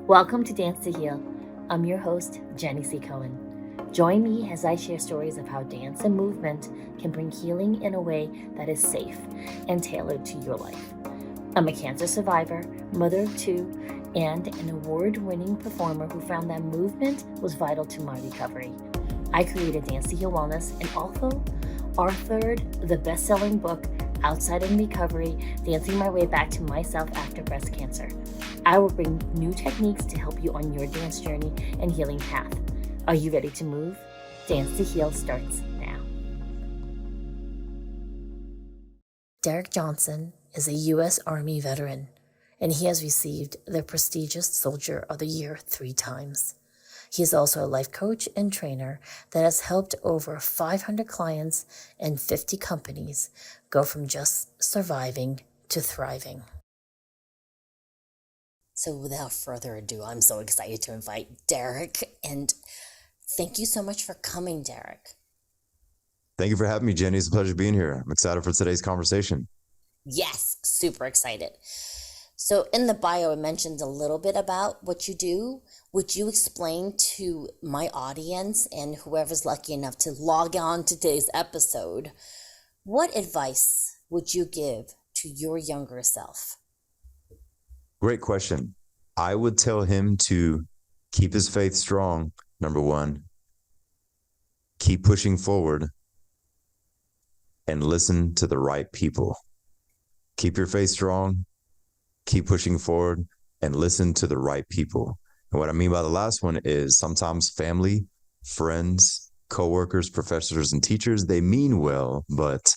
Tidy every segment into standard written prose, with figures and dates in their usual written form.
Welcome to Dance to Heal. I'm your host, Jenny C. Cohen. Join me as I share stories of how dance and movement can bring healing in a way that is safe and tailored to your life. I'm a cancer survivor, mother of two, and an award-winning performer who found that movement was vital to my recovery. I created Dance to Heal Wellness and also authored the best-selling book, Outside in Recovery, Dancing My Way Back to Myself After Breast Cancer. I will bring new techniques to help you on your dance journey and healing path. Are you ready to move? Dance to Heal starts now. Derick Johnson is a U.S. Army veteran, and he has received the prestigious Soldier of the Year 3 times. He is also a life coach and trainer that has helped over 500 clients and 50 companies go from just surviving to thriving. So without further ado, I'm so excited to invite Derick, and thank you so much for coming, Derick. Thank you for having me, Jenny. It's a pleasure being here. I'm excited for today's conversation. Yes, super excited. So in the bio, it mentions a little bit about what you do. Would you explain to my audience and whoever's lucky enough to log on to today's episode, what advice would you give to your younger self? Great question. I would tell him to keep his faith strong, number one, keep pushing forward, and listen to the right people. Keep your faith strong, keep pushing forward, and listen to the right people. And what I mean by the last one is sometimes family, friends, coworkers, professors, and teachers, they mean well, but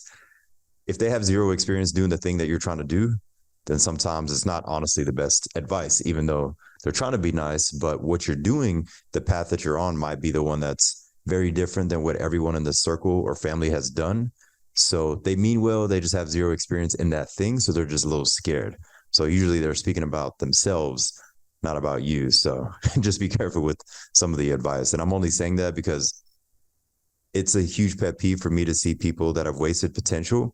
if they have zero experience doing the thing that you're trying to do, then sometimes it's not honestly the best advice, even though they're trying to be nice. But what you're doing, the path that you're on might be the one that's very different than what everyone in the circle or family has done. So they mean well, they just have zero experience in that thing. So they're just a little scared. So usually they're speaking about themselves, not about you. So just be careful with some of the advice. And I'm only saying that because it's a huge pet peeve for me to see people that have wasted potential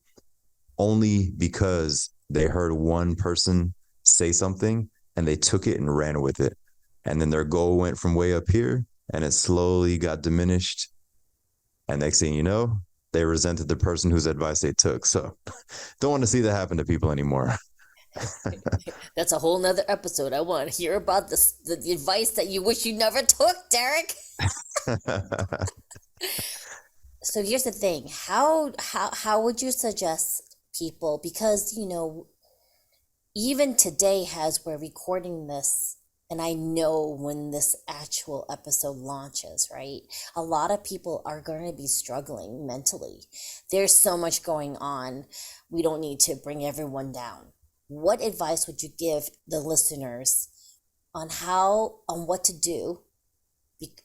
only because they heard one person say something and they took it and ran with it. And then their goal went from way up here and it slowly got diminished. And next thing you know, they resented the person whose advice they took. So don't want to see that happen to people anymore. That's a whole nother episode. I want to hear about the advice that you wish you never took, Derick. So here's the thing. How would you suggest people, because even today, as we're recording this, and I know when this actual episode launches, right, a lot of people are going to be struggling mentally. There's so much going on. We don't need to bring everyone down. What advice would you give the listeners on what to do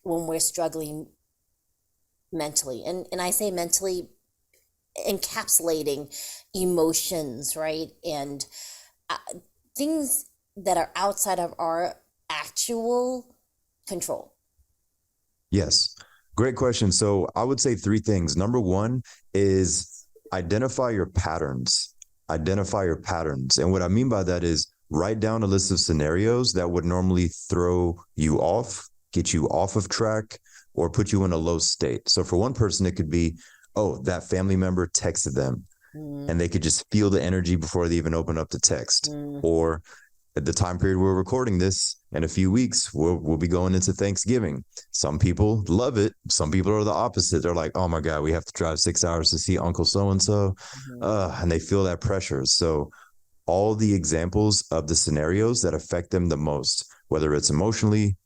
when we're struggling mentally? And I say mentally, encapsulating emotions, right? And things that are outside of our actual control. Yes. Great question. So I would say 3 things. Number 1 is identify your patterns. Identify your patterns. And what I mean by that is write down a list of scenarios that would normally throw you off, get you off of track, or put you in a low state. So for one person, it could be, oh, that family member texted them and they could just feel the energy before they even open up the text. Or at the time period we're recording this, in a few weeks, we'll be going into Thanksgiving. Some people love it. Some people are the opposite. They're like, oh my God, we have to drive 6 hours to see Uncle so-and-so. And they feel that pressure. So all the examples of the scenarios that affect them the most, whether it's emotionally,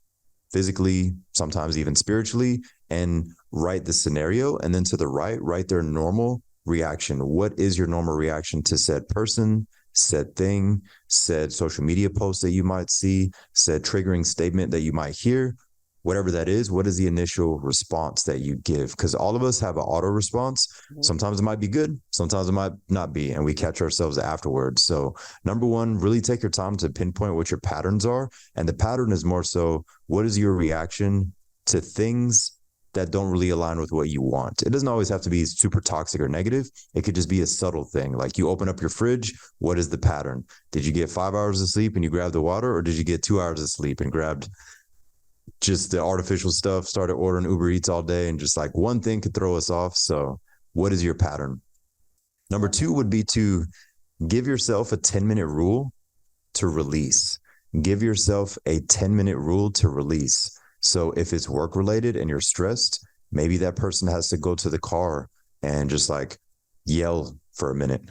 physically, sometimes even spiritually, and write the scenario. And then to the right, write their normal reaction. What is your normal reaction to said person, said thing, said social media post that you might see, said triggering statement that you might hear? Whatever that is, what is the initial response that you give? Because all of us have an auto response. Sometimes it might be good, sometimes it might not be, and we catch ourselves afterwards. So number 1, really take your time to pinpoint what your patterns are. And the pattern is more so, what is your reaction to things that don't really align with what you want. It doesn't always have to be super toxic or negative. It could just be a subtle thing. Like you open up your fridge, what is the pattern? Did you get 5 hours of sleep and you grabbed the water, or did you get 2 hours of sleep and grabbed just the artificial stuff, started ordering Uber Eats all day, and just like one thing could throw us off. So what is your pattern? Number 2 would be to give yourself a 10-minute rule to release. Give yourself a 10-minute rule to release. So if it's work related and you're stressed, maybe that person has to go to the car and just like yell for a minute.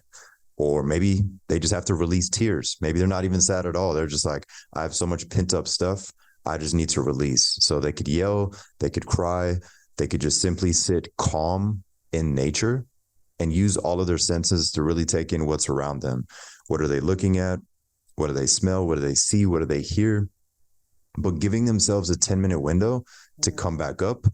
Or maybe they just have to release tears. Maybe they're not even sad at all. They're just like, I have so much pent up stuff. I just need to release. So they could yell, they could cry, they could just simply sit calm in nature and use all of their senses to really take in what's around them. What are they looking at? What do they smell? What do they see? What do they hear? But giving themselves a 10-minute window to come back up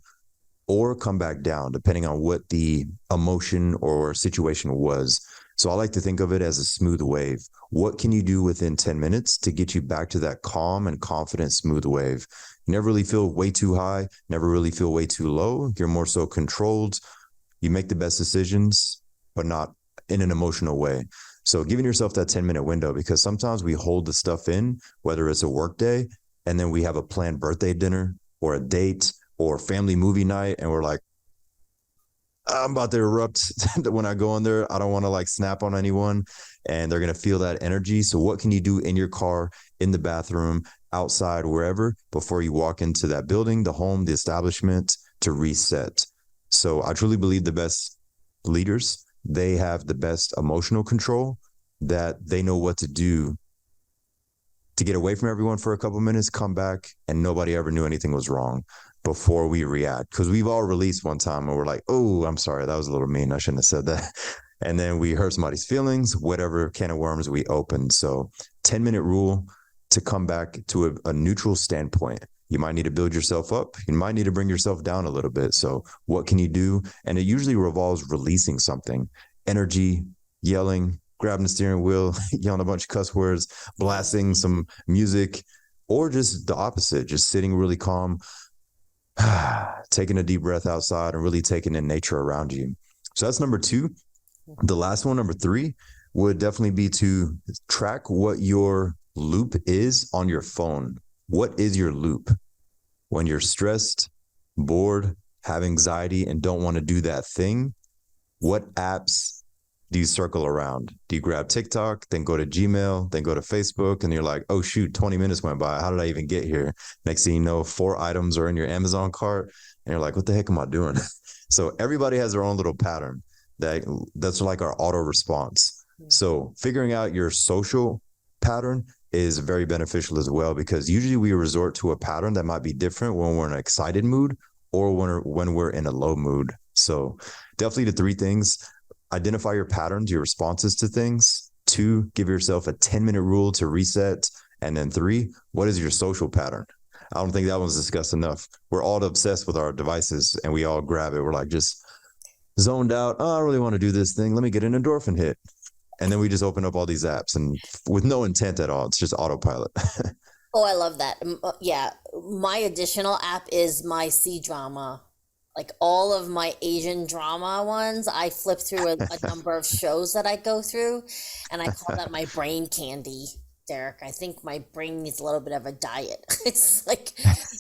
or come back down, depending on what the emotion or situation was. So I like to think of it as a smooth wave. What can you do within 10 minutes to get you back to that calm and confident, smooth wave? You never really feel way too high, never really feel way too low. You're more so controlled. You make the best decisions, but not in an emotional way. So giving yourself that 10-minute window, because sometimes we hold the stuff in, whether it's a work day, and then we have a planned birthday dinner or a date or family movie night, and we're like, I'm about to erupt when I go in there. I don't want to like snap on anyone, and they're going to feel that energy. So what can you do in your car, in the bathroom, outside, wherever, before you walk into that building, the home, the establishment, to reset? So I truly believe the best leaders, they have the best emotional control, that they know what to do to get away from everyone for a couple minutes, come back, and nobody ever knew anything was wrong before we react. Because we've all released one time and we're like, oh, I'm sorry, that was a little mean. I shouldn't have said that. And then we hurt somebody's feelings, whatever can of worms we opened. So 10-minute rule to come back to a neutral standpoint. You might need to build yourself up. You might need to bring yourself down a little bit. So what can you do? And it usually revolves releasing something, energy, yelling, grabbing the steering wheel, yelling a bunch of cuss words, blasting some music, or just the opposite, just sitting really calm, taking a deep breath outside and really taking in nature around you. So that's number 2. The last one, number 3, would definitely be to track what your loop is on your phone. What is your loop? When you're stressed, bored, have anxiety, and don't want to do that thing, what apps do you circle around? Do you grab TikTok, then go to Gmail, then go to Facebook, and you're like, oh shoot, 20 minutes went by. How did I even get here? Next thing you know, 4 items are in your Amazon cart, and you're like, what the heck am I doing? So everybody has their own little pattern that's like our auto response. So figuring out your social pattern is very beneficial as well, because usually we resort to a pattern that might be different when we're in an excited mood or when we're in a low mood. So definitely the 3 things: identify your patterns, your responses to things. 2, give yourself a 10-minute rule to reset. And then 3, what is your social pattern? I don't think that one's discussed enough. We're all obsessed with our devices and we all grab it. We're like just zoned out. Oh, I really want to do this thing. Let me get an endorphin hit. And then we just open up all these apps and with no intent at all. It's just autopilot. Oh, I love that. Yeah. My additional app is my C-drama. Like all of my Asian drama ones, I flip through a number of shows that I go through, and I call that my brain candy, Derek. I think my brain needs a little bit of a diet. It's like,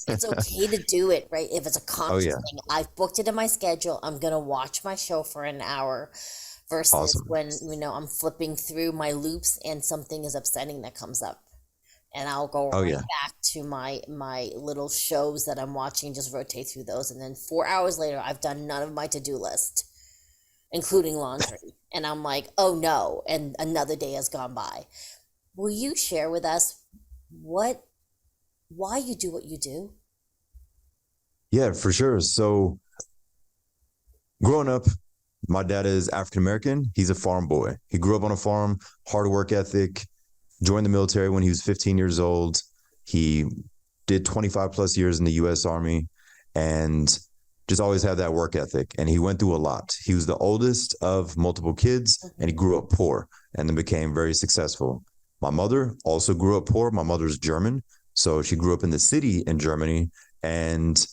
it's okay to do it, right? If it's a conscious thing, I've booked it in my schedule. I'm going to watch my show for an hour versus when, I'm flipping through my loops and something is upsetting that comes up. And I'll go back to my little shows that I'm watching, just rotate through those. And then 4 hours later, I've done none of my to-do list, including laundry. And I'm like, oh no, and another day has gone by. Will you share with us why you do what you do? Yeah, for sure. So growing up, my dad is African-American. He's a farm boy. He grew up on a farm, hard work ethic, joined the military when he was 15 years old. He did 25 plus years in the U.S. Army and just always had that work ethic. And he went through a lot. He was the oldest of multiple kids, and he grew up poor and then became very successful. My mother also grew up poor. My mother's German, so she grew up in the city in Germany. And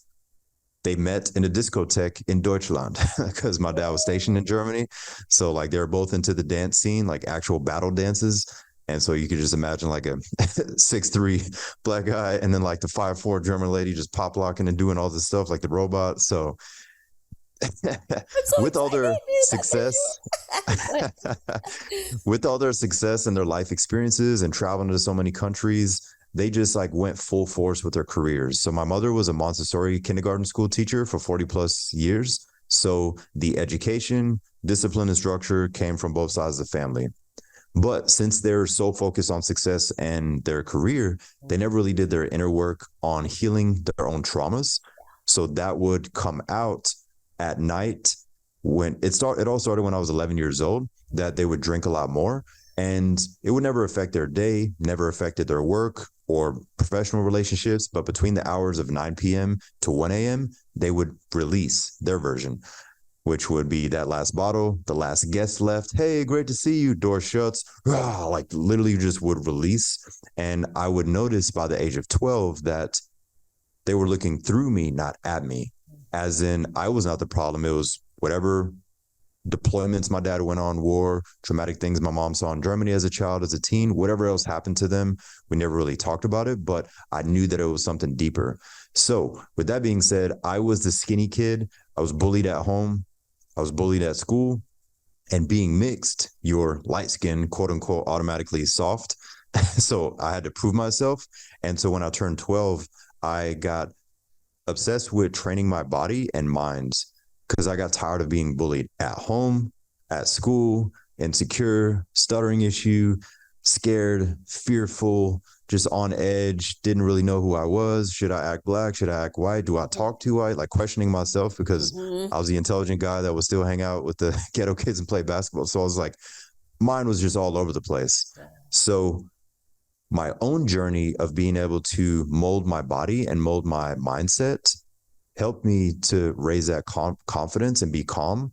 they met in a discotheque in Deutschland because my dad was stationed in Germany. So like they were both into the dance scene, like actual battle dances. And so you could just imagine like a 6'3" black guy and then like the 5'4" German lady just pop locking and doing all this stuff like the robot. So I'm so with all their excited. success, with all their success and their life experiences and traveling to so many countries, they just like went full force with their careers. So my mother was a Montessori kindergarten school teacher for 40 plus years. So the education, discipline, and structure came from both sides of the family. But since they're so focused on success and their career, they never really did their inner work on healing their own traumas. So that would come out at night when it all started when I was 11 years old, that they would drink a lot more, and it would never affect their day, never affected their work or professional relationships. But between the hours of 9 p.m. to 1 a.m., they would release their version, which would be that last bottle, the last guest left. Hey, great to see you. Door shuts. Like literally just would release. And I would notice by the age of 12 that they were looking through me, not at me. As in, I was not the problem. It was whatever deployments my dad went on, war, traumatic things my mom saw in Germany as a child, as a teen, whatever else happened to them. We never really talked about it, but I knew that it was something deeper. So with that being said, I was the skinny kid. I was bullied at home. I was bullied at school. And being mixed, you're light skinned, quote unquote, automatically soft. So I had to prove myself. And so when I turned 12, I got obsessed with training my body and mind because I got tired of being bullied at home, at school, insecure, stuttering issue, scared, fearful, just on edge, didn't really know who I was. Should I act black? Should I act white? Do I talk too white? Like questioning myself because I was the intelligent guy that would still hang out with the ghetto kids and play basketball. So I was like, mine was just all over the place. So my own journey of being able to mold my body and mold my mindset helped me to raise that confidence and be calm.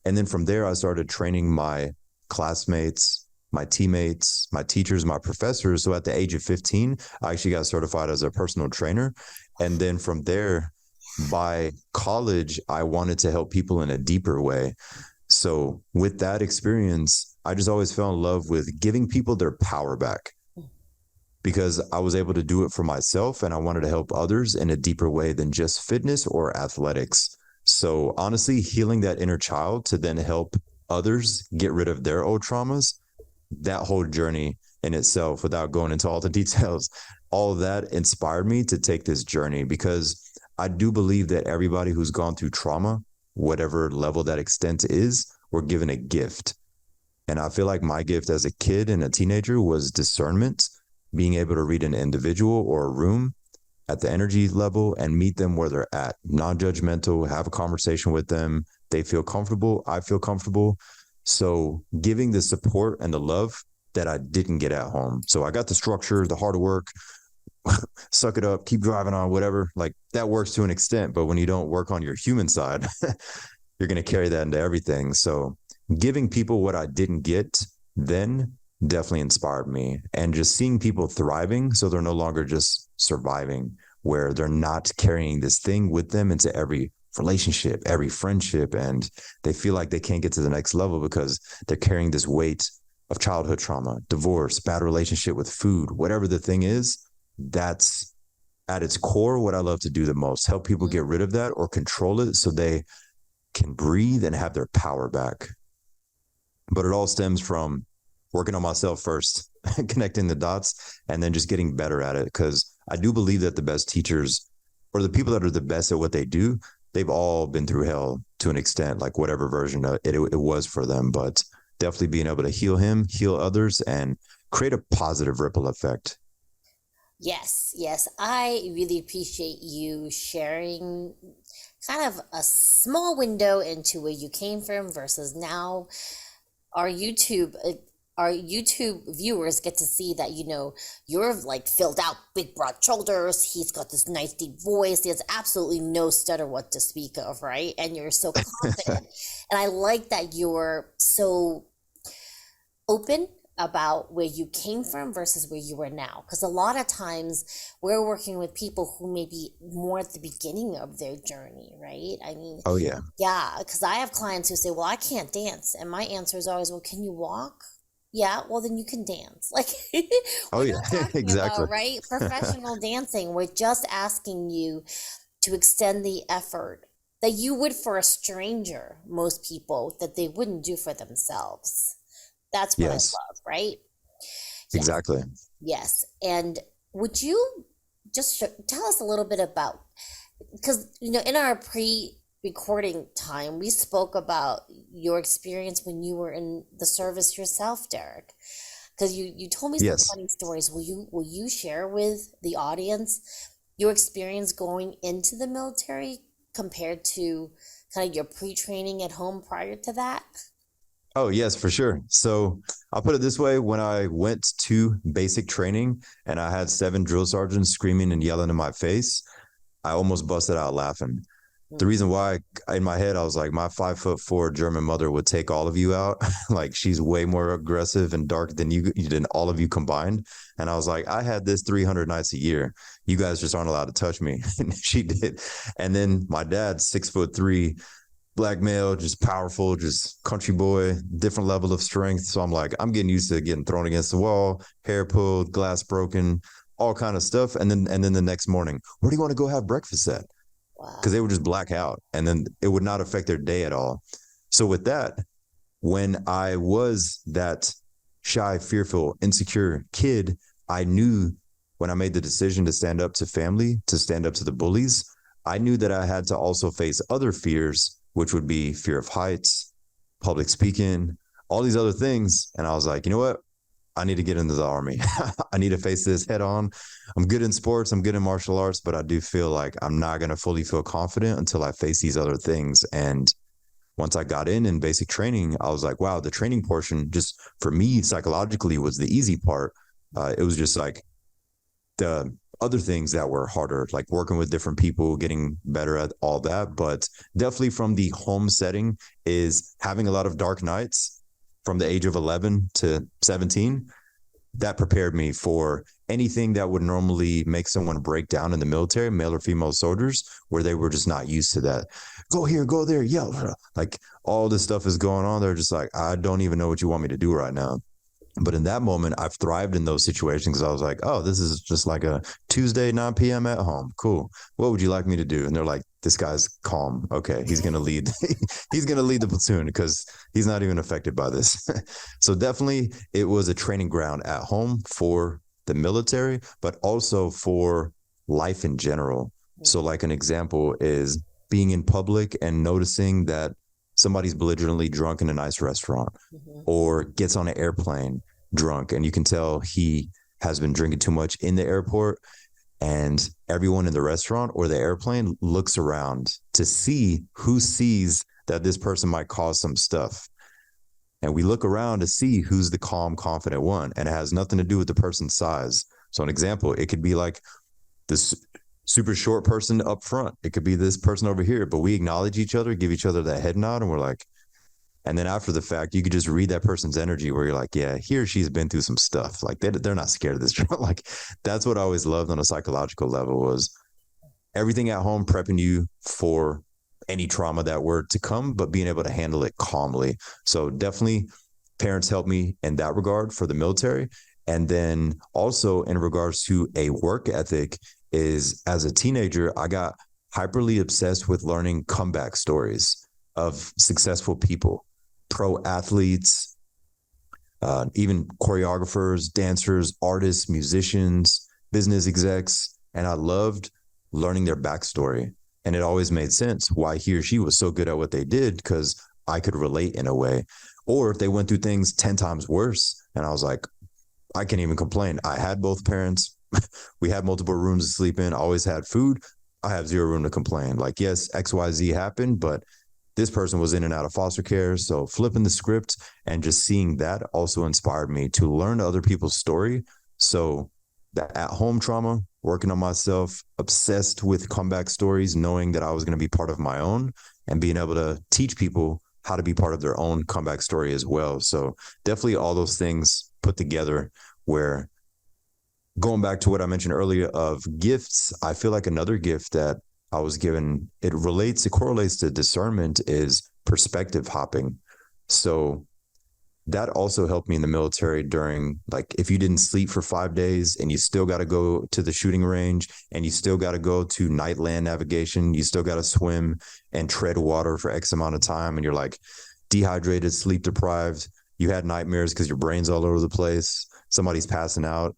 And then from there, I started training my classmates, my teammates, my teachers, my professors. So at the age of 15, I actually got certified as a personal trainer. And then from there, by college, I wanted to help people in a deeper way. So with that experience, I just always fell in love with giving people their power back, because I was able to do it for myself and I wanted to help others in a deeper way than just fitness or athletics. So honestly, healing that inner child to then help others get rid of their old traumas, that whole journey in itself, without going into all the details, all of that inspired me to take this journey, because I do believe that everybody who's gone through trauma, whatever level that extent is, we're given a gift. And I feel like my gift as a kid and a teenager was discernment, being able to read an individual or a room at the energy level and meet them where they're at, non-judgmental, have a conversation with them. They feel comfortable. I feel comfortable. So giving the support and the love that I didn't get at home. So I got the structure, the hard work, suck it up, keep driving on, whatever. Like that works to an extent, but when you don't work on your human side, you're going to carry that into everything. So giving people what I didn't get then definitely inspired me, and just seeing people thriving so they're no longer just surviving, where they're not carrying this thing with them into every relationship, every friendship, and they feel like they can't get to the next level because they're carrying this weight of childhood trauma, divorce, bad relationship with food, whatever the thing is. That's at its core what I love to do the most, help people get rid of that or control it so they can breathe and have their power back. But it all stems from working on myself first, connecting the dots, and then just getting better at it. Because I do believe that the best teachers, or the people that are the best at what they do, they've all been through hell to an extent, like whatever version of it was for them. But definitely being able to heal others, and create a positive ripple effect. Yes. I really appreciate you sharing kind of a small window into where you came from versus now. Our YouTube our YouTube viewers get to see that, you're like filled out, big broad shoulders. He's got this nice deep voice. He has absolutely no stutter what to speak of, right? And you're so confident. And I like that you're so open about where you came from versus where you are now. Because a lot of times we're working with people who may be more at the beginning of their journey, right? I mean, Oh yeah. yeah, because I have clients who say, well, I can't dance. And my answer is always, well, can you walk? Yeah, well, then you can dance. Like, Oh we're yeah. not talking Exactly. about, right, professional dancing. We're just asking you to extend the effort that you would for a stranger, most people, that they wouldn't do for themselves. That's what I Yes, love, right? Yes, exactly. yes. And would you just tell us a little bit about, because, in our pre-recording time, we spoke about your experience when you were in the service yourself, Derick. Because you told me some Yes. funny stories. Will you share with the audience your experience going into the military compared to kind of your pre-training at home prior to that? Oh, yes, for sure. So I'll put it this way. When I went to basic training and I had 7 drill sergeants screaming and yelling in my face, I almost busted out laughing. The Mm. reason why, in my head, I was like, my 5'4" German mother would take all of you out. Like, she's way more aggressive and dark than than all of you combined. And I was like, I had this 300 nights a year. You guys just aren't allowed to touch me. And she did. And then my dad, 6'3", black male, just powerful, just country boy, different level of strength. So I'm like, I'm getting used to getting thrown against the wall, hair pulled, glass broken, all kind of stuff. And then the next morning, where do you want to go have breakfast at? Because Wow. they would just black out and then it would not affect their day at all. So with that, when I was that shy, fearful, insecure kid, I knew when I made the decision to stand up to family, to stand up to the bullies, I knew that I had to also face other fears, which would be fear of heights, public speaking, all these other things. And I was like, you know what? I need to get into the army. I need to face this head on. I'm good in sports, I'm good in martial arts, but I do feel like I'm not going to fully feel confident until I face these other things. And once I got in basic training, I was like, wow, the training portion just for me psychologically was the easy part. It was just like the other things that were harder, like working with different people, getting better at all that. But definitely from the home setting is having a lot of dark nights from the age of 11 to 17 that prepared me for anything that would normally make someone break down in the military, male or female soldiers, where they were just not used to that. Go here, go there, yell. Like all this stuff is going on. They're just like, I don't even know what you want me to do right now. But in that moment, I've thrived in those situations because I was like, oh, this is just like a Tuesday, 9 p.m. at home. Cool. What would you like me to do? And they're like, this guy's calm. Okay. He's going to lead. He's going to lead the platoon because he's not even affected by this. So definitely it was a training ground at home for the military, but also for life in general. So like an example is being in public and noticing that somebody's belligerently drunk in a nice restaurant Mm-hmm. or gets on an airplane drunk and you can tell he has been drinking too much in the airport and everyone in the restaurant or the airplane looks around to see who sees that this person might cause some stuff. And we look around to see who's the calm, confident one. And it has nothing to do with the person's size. So an example, it could be like this super short person up front. It could be this person over here, but we acknowledge each other, give each other that head nod, and we're like, and then after the fact, you could just read that person's energy where you're like, yeah, he or she's been through some stuff. Like they're not scared of this. Like that's what I always loved on a psychological level was everything at home prepping you for any trauma that were to come, but being able to handle it calmly. So definitely parents helped me in that regard for the military. And then also in regards to a work ethic is as a teenager, I got hyperly obsessed with learning comeback stories of successful people, pro athletes, even choreographers, dancers, artists, musicians, business execs. And I loved learning their backstory. And it always made sense why he or she was so good at what they did because I could relate in a way. Or if they went through things 10 times worse, and I was like, I can't even complain. I had both parents. We had multiple rooms to sleep in, always had food. I have zero room to complain. Like, yes, XYZ happened, but this person was in and out of foster care. So flipping the script and just seeing that also inspired me to learn other people's story. So that at home trauma, working on myself, obsessed with comeback stories, knowing that I was going to be part of my own and being able to teach people how to be part of their own comeback story as well. So definitely all those things put together where, going back to what I mentioned earlier of gifts, I feel like another gift that I was given, it correlates to discernment, is perspective hopping. So that also helped me in the military during, like, if you didn't sleep for 5 days and you still got to go to the shooting range and you still got to go to night land navigation, you still got to swim and tread water for X amount of time. And you're like dehydrated, sleep deprived. You had nightmares because your brain's all over the place. Somebody's passing out.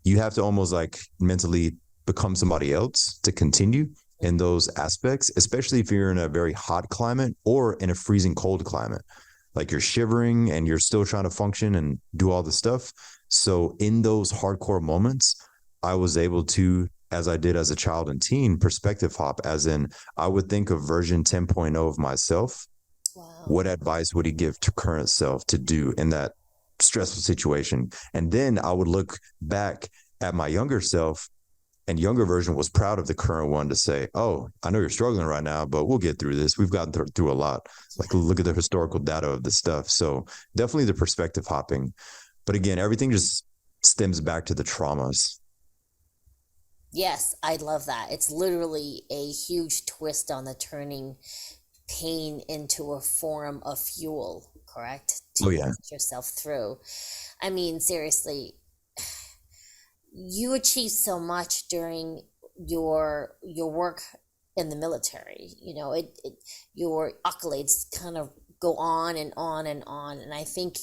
You have to almost like mentally become somebody else to continue in those aspects, especially if you're in a very hot climate or in a freezing cold climate. Like, you're shivering and you're still trying to function and do all the stuff. So in those hardcore moments, I was able to, as I did as a child and teen, perspective hop, as in I would think of version 10.0 of myself. Wow. What advice would he give to current self to do in that stressful situation? And then I would look back at my younger self, and younger version was proud of the current one to say, oh, I know you're struggling right now, but we'll get through this. We've gotten through a lot. Like, look at the historical data of the stuff. So definitely the perspective hopping. But again, everything just stems back to the traumas. Yes, I love that. It's literally a huge twist on the turning pain into a form of fuel, correct? To put yourself through. I mean, seriously, you achieved so much during your work in the military. You know, your accolades kind of go on and on and on. And I think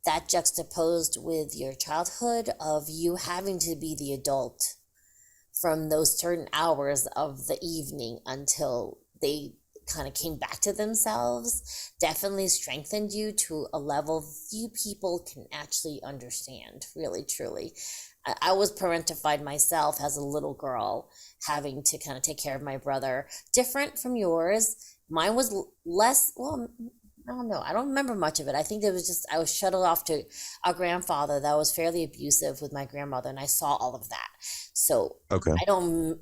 that juxtaposed with your childhood of you having to be the adult from those certain hours of the evening until they kind of came back to themselves definitely strengthened you to a level few people can actually understand, really, truly. I was parentified myself as a little girl, having to kind of take care of my brother. Different from yours. Mine was less, well, I don't know. I don't remember much of it. I think it was just, I was shuttled off to a grandfather that was fairly abusive with my grandmother, and I saw all of that. So Okay. I don't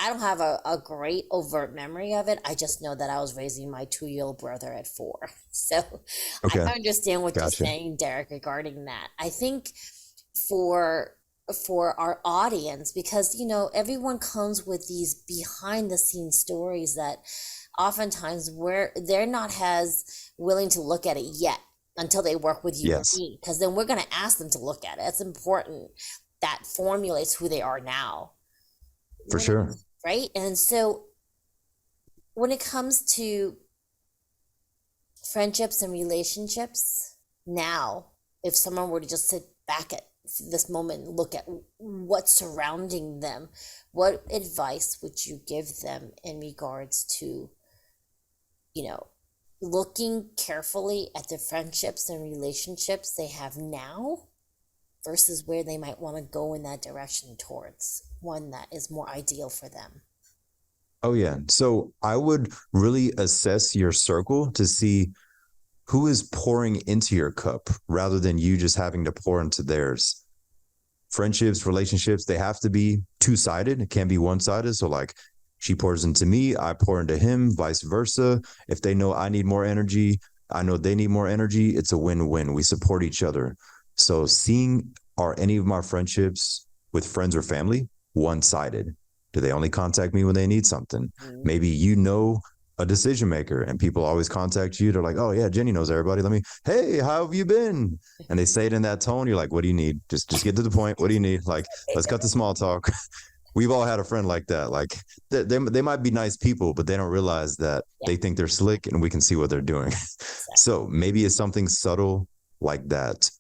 have a great overt memory of it. I just know that I was raising my 2-year-old brother at 4. So Okay. I understand what you're Gotcha. saying, Derick, regarding that. I think for our audience, because everyone comes with these behind the scenes stories that oftentimes they're not as willing to look at it yet until they work with you or Yes, me, because then we're going to ask them to look at it. It's important. That formulates who they are now, for sure. right? And so when it comes to friendships and relationships now, if someone were to just sit back at this moment and look at what's surrounding them, what advice would you give them in regards to looking carefully at the friendships and relationships they have now versus where they might want to go in that direction towards one that is more ideal for them? Oh, yeah. So I would really assess your circle to see who is pouring into your cup rather than you just having to pour into theirs. Friendships, relationships, they have to be two-sided. It can't be one-sided. So like, she pours into me, I pour into him, vice versa. If they know I need more energy, I know they need more energy. It's a win-win. We support each other. So seeing, are any of my friendships with friends or family one-sided? Do they only contact me when they need something? Mm-hmm. Maybe a decision maker and people always contact you. They're like, oh yeah, Jenny knows everybody. Hey, how have you been? And they say it in that tone. You're like, what do you need? Just get to the point. What do you need? Like, let's cut the small talk. We've all had a friend like that. Like, they might be nice people, but they don't realize that they think they're slick and we can see what they're doing. So maybe it's something subtle like that.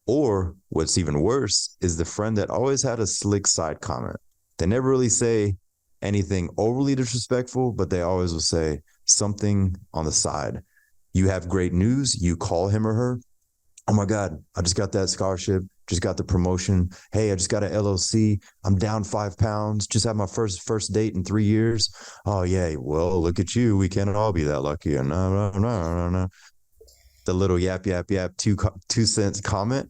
Or what's even worse is the friend that always had a slick side comment. They never really say anything overly disrespectful, but they always will say something on the side. You have great news. You call him or her. Oh my God, I just got that scholarship. Just got the promotion. Hey, I just got an LLC. I'm down 5 pounds. Just had my first date in 3 years. Oh yeah. Well, look at you. We can't all be that lucky. And no. The little yap, 2 cents comment,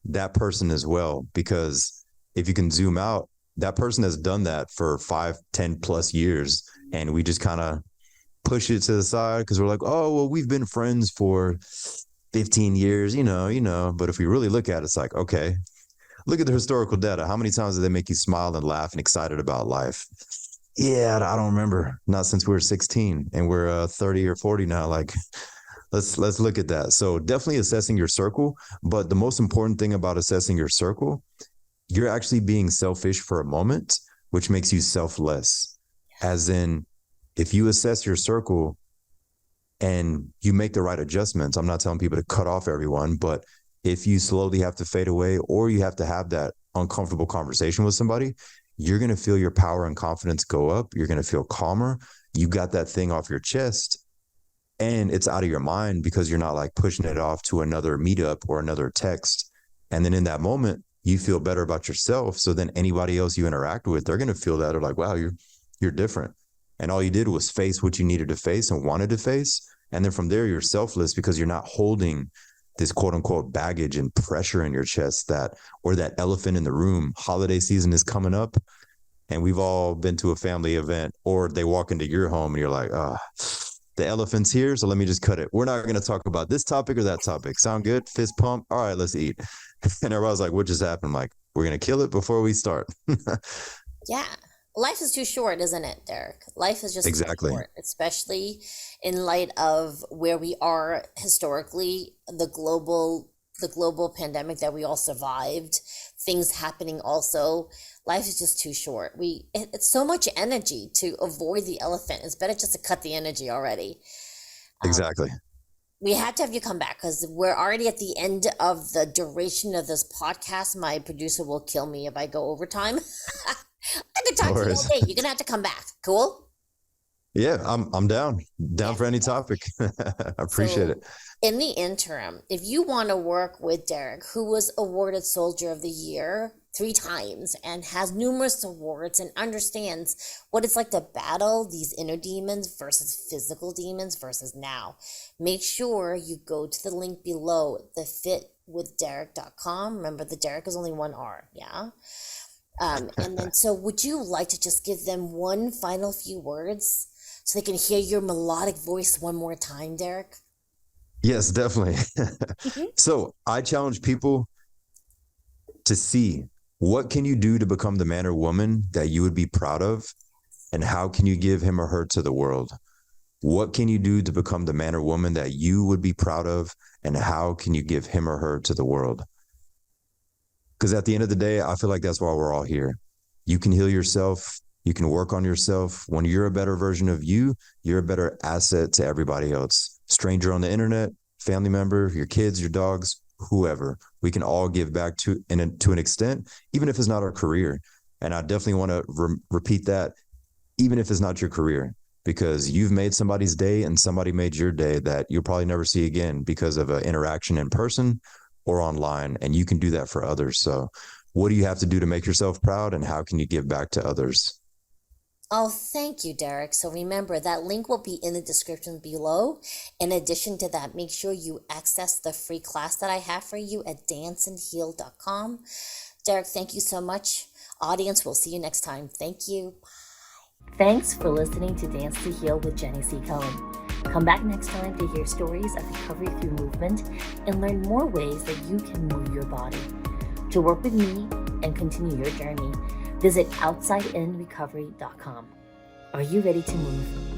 that person as well. Because if you can zoom out, that person has done that for 5-10 plus years. And we just kind of push it to the side because we're like, oh, well, we've been friends for 15 years, but if we really look at it, it's like, okay, look at the historical data. How many times did they make you smile and laugh and excited about life? Yeah, I don't remember. Not since we were 16 and we're 30 or 40 now. Like, let's look at that. So definitely assessing your circle. But the most important thing about assessing your circle, you're actually being selfish for a moment, which makes you selfless. As in, if you assess your circle and you make the right adjustments, I'm not telling people to cut off everyone, but if you slowly have to fade away or you have to have that uncomfortable conversation with somebody, you're going to feel your power and confidence go up. You're going to feel calmer. You got that thing off your chest and it's out of your mind because you're not like pushing it off to another meetup or another text. And then in that moment, you feel better about yourself. So then anybody else you interact with, they're going to feel that. They're like, wow, you're different. And all you did was face what you needed to face and wanted to face. And then from there, you're selfless because you're not holding this quote unquote baggage and pressure in your chest or that elephant in the room. Holiday season is coming up and we've all been to a family event, or they walk into your home and you're like, the elephant's here. So let me just cut it. We're not going to talk about this topic or that topic. Sound good? Fist pump. All right, let's eat. And everybody's like, what just happened? I'm like, we're going to kill it before we start. Yeah. Life is too short, isn't it, Derick? Life is just exactly too short, especially in light of where we are historically, the global pandemic that we all survived, things happening also. Life is just too short. It's so much energy to avoid the elephant. It's better just to cut the energy already. Exactly. We had to have you come back because we're already at the end of the duration of this podcast. My producer will kill me if I go overtime. I could talk to you all day. You're gonna have to come back. Cool? Yeah, I'm down. Down for any topic. I appreciate it. In the interim, if you want to work with Derick, who was awarded Soldier of the Year 3 times and has numerous awards and understands what it's like to battle these inner demons versus physical demons versus now, make sure you go to the link below, thefitwithderick.com. Remember, the Derick is only 1 R, yeah? And then, so would you like to just give them one final few words so they can hear your melodic voice one more time, Derick? Yes, definitely. So I challenge people to see what can you do to become the man or woman that you would be proud of, and how can you give him or her to the world? What can you do to become the man or woman that you would be proud of, and how can you give him or her to the world? Because at the end of the day, I feel like that's why we're all here. You can heal yourself. You can work on yourself. When you're a better version of you, you're a better asset to everybody else. Stranger on the internet, family member, your kids, your dogs, whoever. We can all give back to an extent, even if it's not our career. And I definitely want to repeat that, even if it's not your career, because you've made somebody's day and somebody made your day that you'll probably never see again because of an interaction in person or online, and you can do that for others. So what do you have to do to make yourself proud, and how can you give back to others? Oh, thank you, Derick. So remember, that link will be in the description below. In addition to that, make sure you access the free class that I have for you at danceandheal.com. Derick, thank you so much. Audience, we'll see you next time. Thank you. Bye. Thanks for listening to Dance to Heal with Jenny C. Cohen. Come back next time to hear stories of recovery through movement and learn more ways that you can move your body. To work with me and continue your journey, visit OutsideInRecovery.com. Are you ready to move?